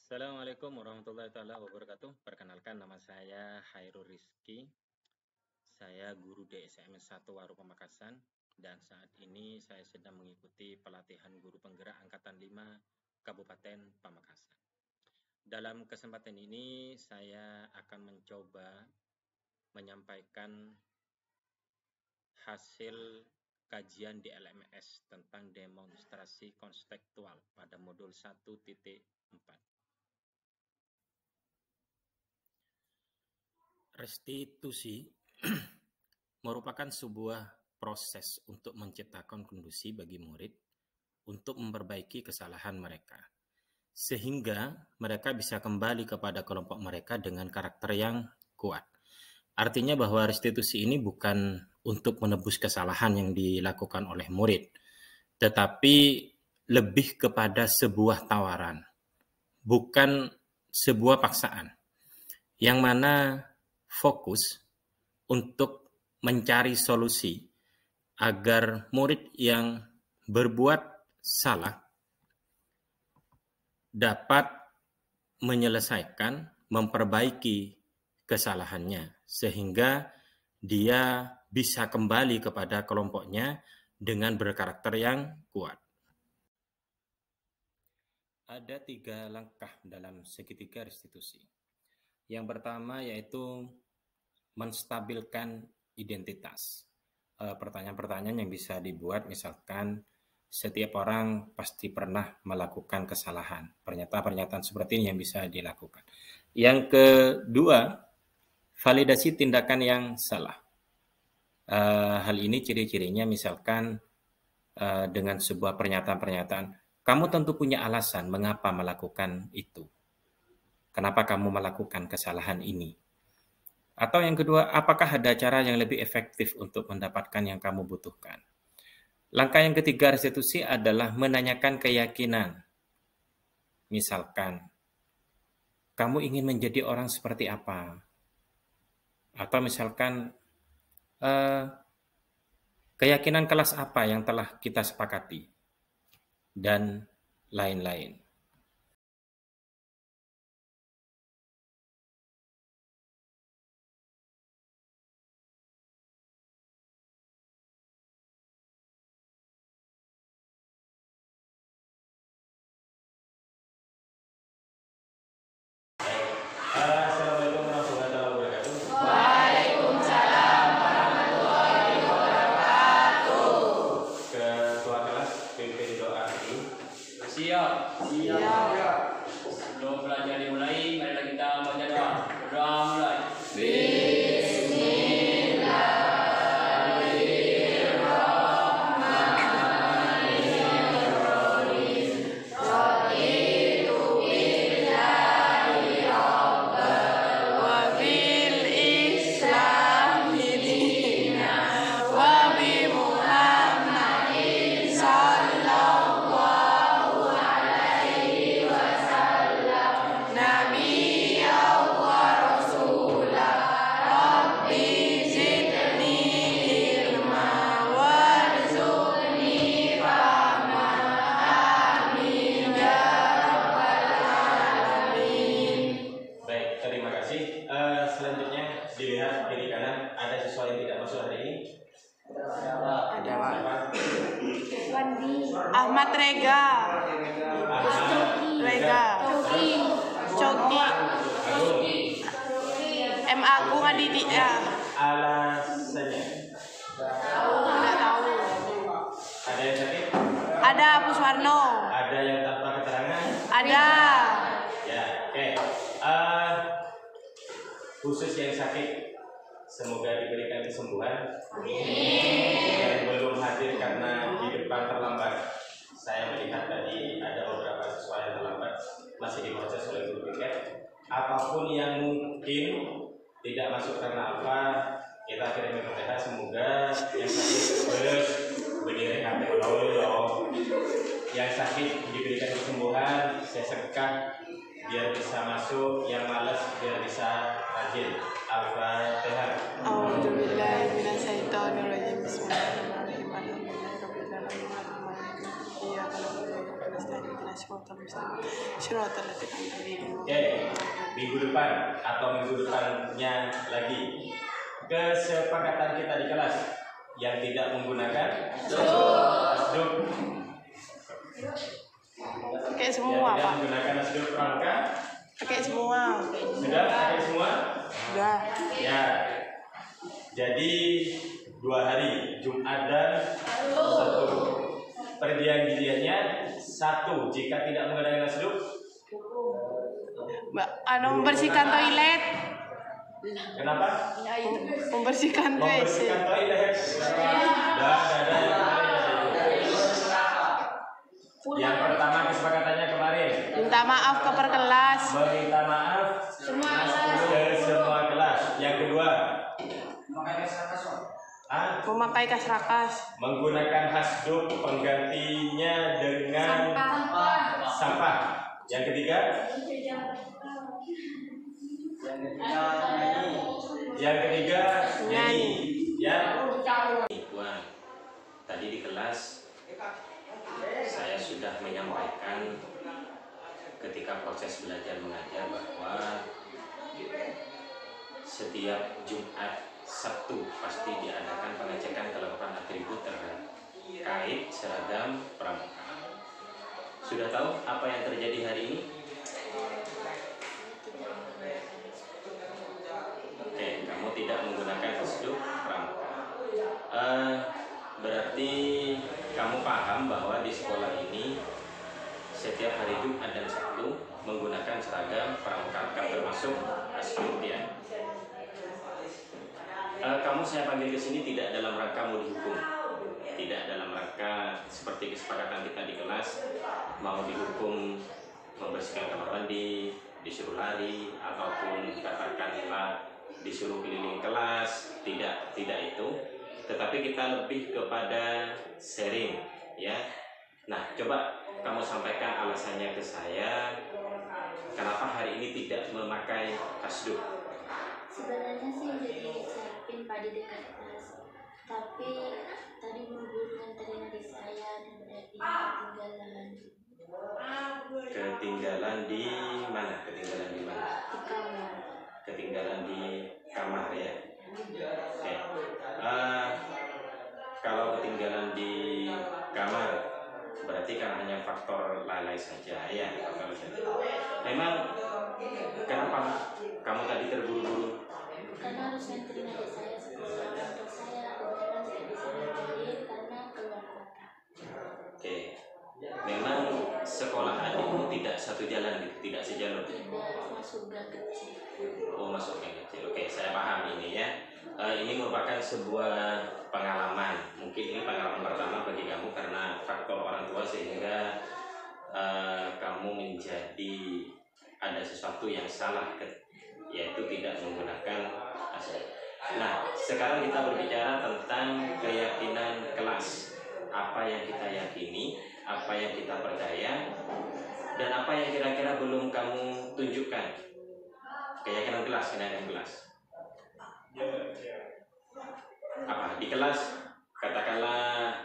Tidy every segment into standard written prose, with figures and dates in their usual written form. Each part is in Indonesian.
Assalamualaikum warahmatullahi wabarakatuh. Perkenalkan, nama saya Hairul Rizky. Saya guru DSMS 1 Waru Pamekasan dan saat ini saya sedang mengikuti pelatihan guru penggerak angkatan 5 Kabupaten Pamekasan. Dalam kesempatan ini saya akan mencoba menyampaikan hasil kajian di LMS tentang demonstrasi konstekstual pada modul 1.4. Restitusi merupakan sebuah proses untuk menciptakan kondisi bagi murid untuk memperbaiki kesalahan mereka, sehingga mereka bisa kembali kepada kelompok mereka dengan karakter yang kuat. Artinya bahwa restitusi ini bukan untuk menebus kesalahan yang dilakukan oleh murid, tetapi lebih kepada sebuah tawaran, bukan sebuah paksaan, yang mana fokus untuk mencari solusi agar murid yang berbuat salah dapat menyelesaikan, memperbaiki kesalahannya sehingga dia bisa kembali kepada kelompoknya dengan berkarakter yang kuat. Ada 3 langkah dalam segitiga restitusi. Yang pertama yaitu menstabilkan identitas. Pertanyaan-pertanyaan yang bisa dibuat, misalkan setiap orang pasti pernah melakukan kesalahan. Pernyataan-pernyataan seperti ini yang bisa dilakukan. Yang kedua, validasi tindakan yang salah. Hal ini ciri-cirinya misalkan dengan sebuah pernyataan-pernyataan, kamu tentu punya alasan mengapa melakukan itu. Kenapa kamu melakukan kesalahan ini? Atau yang kedua, apakah ada cara yang lebih efektif untuk mendapatkan yang kamu butuhkan? Langkah yang ketiga restitusi adalah menanyakan keyakinan. Misalkan, kamu ingin menjadi orang seperti apa? Atau misalkan, keyakinan kelas apa yang telah kita sepakati? Dan lain-lain. Assalamualaikum warahmatullahi wabarakatuh. Waalaikumsalam warahmatullahi wabarakatuh. Ketua kelas pimpin doa dulu. Siap. Sebelum belajar dimulai, marilah kita baca doa. Berdoa mulai. Baik, terima kasih. Selanjutnya dilihat kiri kanan, ada siswa yang tidak masuk hari ini? Ada Pak. Siapa? Ahmad Rega. Coki. M Agung Adidi ya. Alasannya? Tidak tahu. Ada yang sakit? Ada Puswarno. Ada yang tanpa keterangan? Ada. Ya, oke. Khusus yang sakit, semoga diberikan kesembuhan. Yang belum hadir karena di depan terlambat, saya melihat tadi ada beberapa siswa yang terlambat, masih diproses oleh guru piket. Apapun yang mungkin tidak masuk karena apa, kita kirim ke PTH. Semoga yang sakit terus berdiri kata Allah. Yang sakit diberikan kesembuhan, saya sedekah biar bisa masuk, yang malas biar bisa rajin. Al-Fatihah. A'udzubillahi minasyaitonirrajim. Bismillahirrahmanirrahim. Alhamdulillahirabbil alamin. Iyyaka na'budu wa iyyaka nasta'in. Siratal mustaqim. Siratal ladzina an'amta alaihim. Oke, minggu depan atau minggu depannya lagi kesepakatan kita di kelas yang tidak menggunakan asduk, Pakai yang semua, tidak Pak. menggunakan asduk pramuka. Pakai semua. Sudah pakai semua? Udah. Ya. Jadi 2 hari, Jumat dan Sabtu. Perjanjiannya 1 jika tidak menggunakan asduk. Mbak, membersihkan toilet. Kenapa? Membersihkan WC. Membersihkan toilet. Ada yang kemarin. Yang pertama kesepakatannya kemarin. Minta maaf ke perkelas. Meminta maaf ke semua kelas. Yang kedua, Memakai kasrakas. menggunakan hasduk penggantinya dengan sampah. Yang ketiga, nyanyi. Ya. Wah, tadi di kelas saya sudah menyampaikan ketika proses belajar mengajar bahwa setiap Jumat Sabtu pasti diadakan pengecekan kelengkapan atribut terkait seragam pramuka. Sudah tahu apa yang terjadi hari ini? Oke, kamu tidak menggunakan hasduk pramuka. Berarti kamu paham bahwa di sekolah ini setiap hari Jumat dan Sabtu menggunakan seragam pramuka termasuk hasduk ya. Kamu saya panggil ke sini tidak dalam rangka mau dihukum, tidak dalam rangka seperti kesepakatan kita di kelas mau dihukum membersihkan kamar mandi, disuruh lari ataupun katakanlah disuruh keliling kelas, tidak itu, tetapi kita lebih kepada sharing ya. Nah, coba kamu sampaikan alasannya ke saya kenapa hari ini tidak memakai hasduk. Sebenarnya sih udah disiapin Pak di dekat kelas, tapi tadi buru-buru nganterin adik saya dan berarti Ketinggalan di mana? Ketinggalan di kamar ya. Oke. Kalau ketinggalan di kamar berarti kan hanya faktor lalai saja ya. Memang kenapa kamu tadi terburu-buru? karena harus nganterin adik saya sekolah. Untuk saya kebetulan tidak bisa nganterin karena keluar kota. Oke. Memang sekolah adikmu tidak satu jalan gitu, tidak sejalur. Tidak masuk gang kecil. Oh, masuk gang kecil. Oke, saya paham ini ya. Ini merupakan sebuah pengalaman. Mungkin ini pengalaman pertama bagi kamu karena faktor orang tua sehingga kamu menjadi ada sesuatu yang salah, yaitu tidak menggunakan hasduk. Nah, sekarang kita berbicara tentang keyakinan kelas. Apa yang kita yakini, apa yang kita percaya, dan apa yang kira-kira belum kamu tunjukkan. Keyakinan kelas. Apa? Di kelas, katakanlah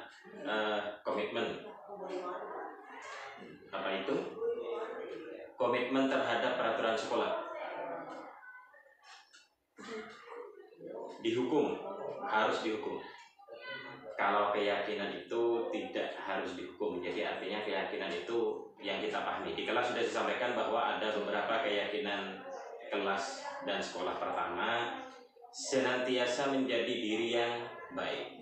komitmen. Apa itu? Komitmen terhadap peraturan sekolah. Dihukum, harus dihukum. Kalau keyakinan itu tidak harus dihukum, jadi artinya keyakinan itu yang kita pahami. Di kelas sudah disampaikan bahwa ada beberapa keyakinan kelas dan sekolah. Pertama, senantiasa menjadi diri yang baik.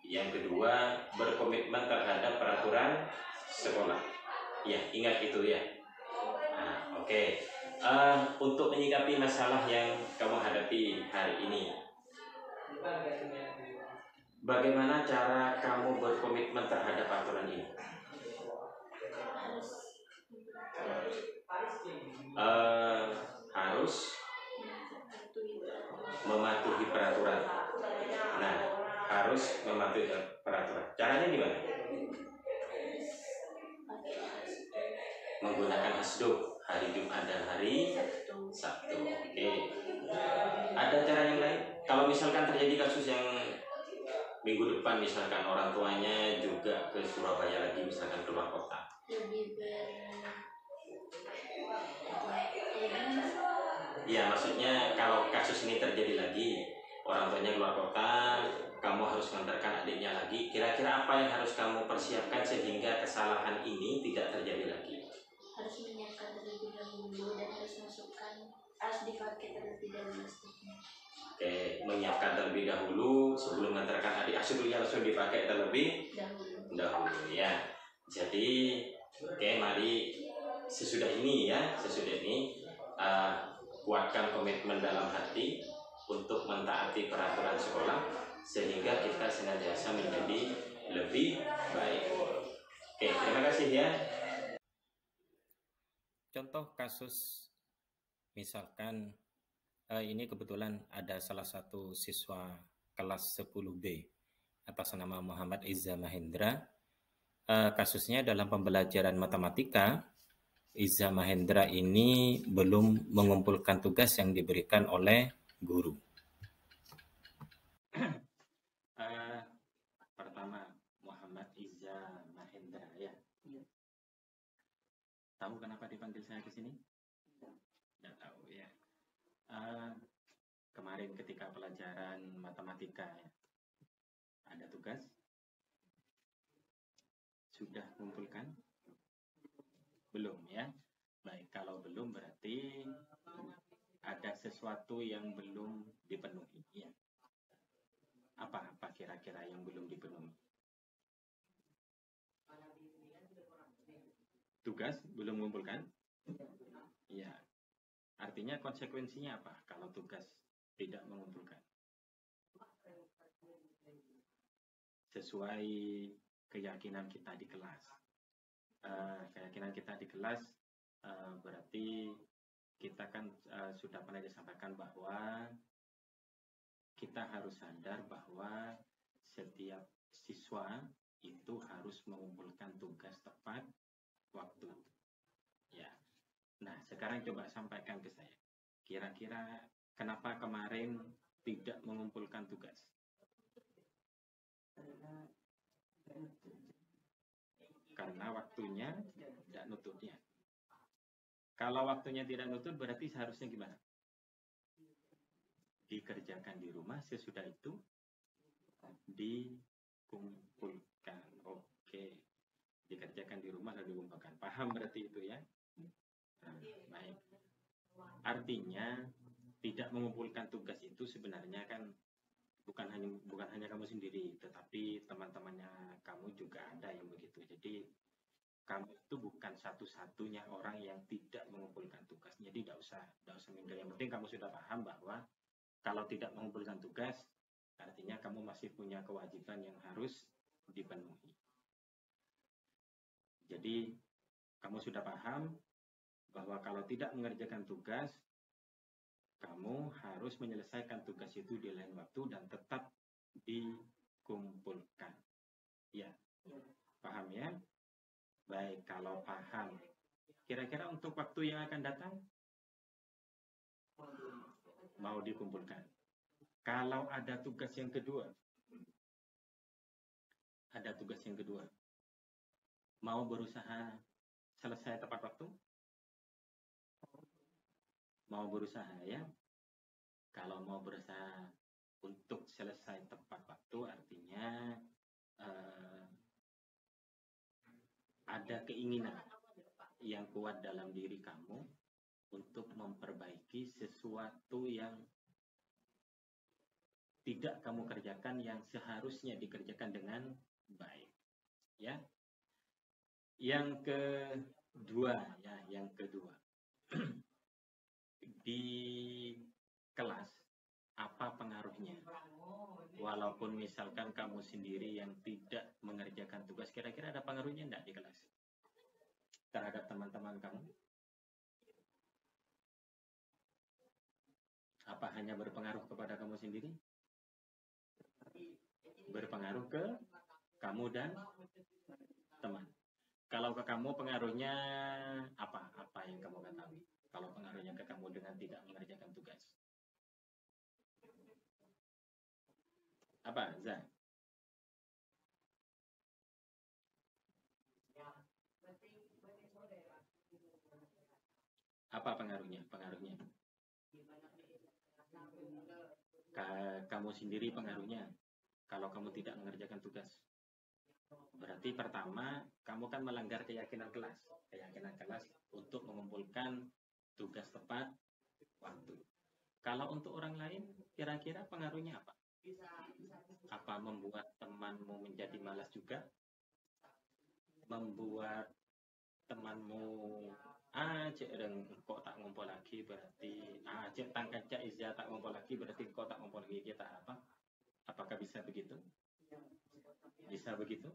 Yang kedua, berkomitmen terhadap peraturan sekolah. Ya, ingat itu ya. Nah, oke. Untuk menyikapi masalah yang kamu hadapi hari ini, bagaimana cara kamu berkomitmen terhadap aturan ini? Harus mematuhi peraturan. Nah, harus mematuhi peraturan. Caranya gimana? Menggunakan hasduk hari Jumat dan hari Sabtu. Oke. Ada cara yang lain? Kalau misalkan terjadi kasus yang minggu depan misalkan orang tuanya juga ke Surabaya lagi, misalkan keluar kota, Lebih Ya, maksudnya kalau kasus ini terjadi lagi, orang tuanya keluar kota, kamu harus mengantarkan adiknya lagi. Kira-kira apa yang harus kamu persiapkan sehingga kesalahan ini tidak terjadi lagi? Harus menyiapkan terlebih dahulu dan harus dipakai terlebih dahulu stoknya. Oke, menyiapkan terlebih dahulu sebelum mengantarkan adik asuhnya langsung dipakai terlebih dahulu ya. Jadi, oke, mari sesudah ini kuatkan komitmen dalam hati untuk mentaati peraturan sekolah sehingga kita senantiasa menjadi lebih baik. Oke, terima kasih ya. Contoh kasus misalkan ini kebetulan ada salah satu siswa kelas 10B atas nama Muhammad Izza Mahendra. Kasusnya dalam pembelajaran matematika, Izza Mahendra ini belum mengumpulkan tugas yang diberikan oleh guru. Pertama, Muhammad Izza Mahendra ya. Tahu kenapa dipanggil saya ke sini? Tidak tahu ya. Kemarin ketika pelajaran matematika ya, ada tugas. Sudah kumpulkan? Belum ya. Baik, kalau belum berarti ada sesuatu yang belum dipenuhi ya. Apa kira-kira yang belum dipenuhi? Tugas belum mengumpulkan? Ya. Artinya konsekuensinya apa kalau tugas tidak mengumpulkan? Sesuai keyakinan kita di kelas. Berarti kita kan sudah pernah disampaikan bahwa kita harus sadar bahwa setiap siswa itu harus mengumpulkan tugas tepat waktu. Ya. Nah, sekarang coba sampaikan ke saya. Kira-kira kenapa kemarin tidak mengumpulkan tugas? Karena waktunya tidak nututnya. Kalau waktunya tidak nutut berarti seharusnya gimana? Dikerjakan di rumah, sesudah itu dikumpulkan. Oke. Dikerjakan di rumah lalu dikumpulkan. Paham berarti itu ya? Nah, baik. Artinya tidak mengumpulkan tugas itu sebenarnya kan bukan hanya kamu sendiri, tetapi teman-temannya kamu juga ada yang begitu. Jadi kamu itu bukan satu-satunya orang yang tidak mengumpulkan tugas. Jadi tidak usah minder. Yang penting kamu sudah paham bahwa kalau tidak mengumpulkan tugas, artinya kamu masih punya kewajiban yang harus dipenuhi. Jadi kamu sudah paham bahwa kalau tidak mengerjakan tugas, kamu harus menyelesaikan tugas itu di lain waktu dan tetap dikumpulkan. Ya, paham ya? Baik, kalau paham. Kira-kira untuk waktu yang akan datang, mau dikumpulkan. Kalau ada tugas yang kedua, mau berusaha selesai tepat waktu? Mau berusaha ya? Kalau mau berusaha untuk selesai tepat waktu artinya ada keinginan yang kuat dalam diri kamu untuk memperbaiki sesuatu yang tidak kamu kerjakan yang seharusnya dikerjakan dengan baik. Ya. Yang kedua. Di kelas apa pengaruhnya? Walaupun misalkan kamu sendiri yang tidak mengerjakan tugas, kira-kira ada pengaruhnya enggak di kelas? Terhadap teman-teman kamu? Apa hanya berpengaruh kepada kamu sendiri? Berpengaruh ke kamu dan teman. Kalau ke kamu pengaruhnya apa? Apa yang kamu ketahui? Kalau pengaruhnya ke kamu dengan tidak mengerjakan tugas. Apa, Zah? Apa pengaruhnya? Kamu sendiri pengaruhnya kalau kamu tidak mengerjakan tugas. Berarti pertama, kamu kan melanggar keyakinan kelas untuk mengumpulkan tugas tepat waktu. Kalau untuk orang lain, kira-kira pengaruhnya apa? Apa membuat temanmu menjadi malas juga? Membuat temanmu kok tak ngumpul lagi berarti tangkaca izya tak ngumpul lagi berarti kok tak ngumpul lagi, kita apa? Apakah bisa begitu? Bisa begitu?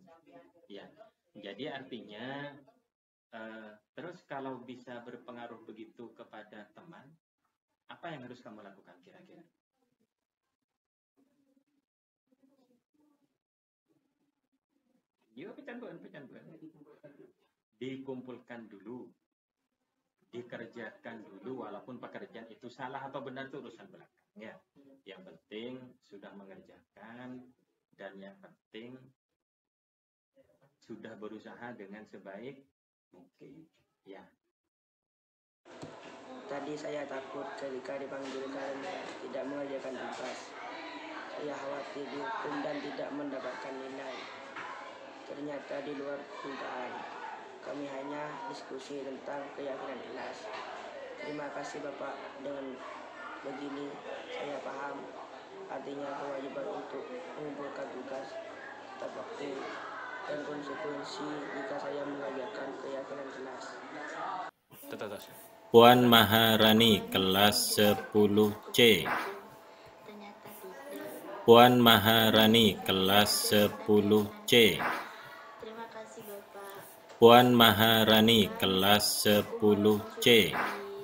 Ya. Jadi artinya terus kalau bisa berpengaruh begitu kepada teman, apa yang harus kamu lakukan kira-kira? Yuk, pecan-pecan. Dikumpulkan dulu, dikerjakan dulu, walaupun pekerjaan itu salah atau benar itu urusan belakang. Ya, yang penting sudah mengerjakan dan yang penting sudah berusaha dengan sebaik mungkin. Ya. Tadi saya takut ketika dipanggil karena tidak mengerjakan tugas. Saya khawatir dihukum dan tidak mendapatkan nilai. Ternyata di luar dugaan. Kami hanya diskusi tentang keyakinan kelas. Terima kasih Bapak, dengan begini saya paham artinya kewajiban untuk mengumpulkan tugas tepat waktu dan konsekuensi jika saya mengerjakan keyakinan kelas. Puan Maharani kelas 10C. Puan Maharani kelas 10C. Terima kasih Bapak. Puan Maharani kelas 10C.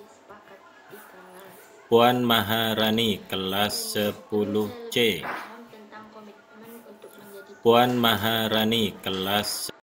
Sepakat di kelas. Puan Maharani kelas 10C. Paham tentang komitmen untuk menjadi Puan Maharani kelas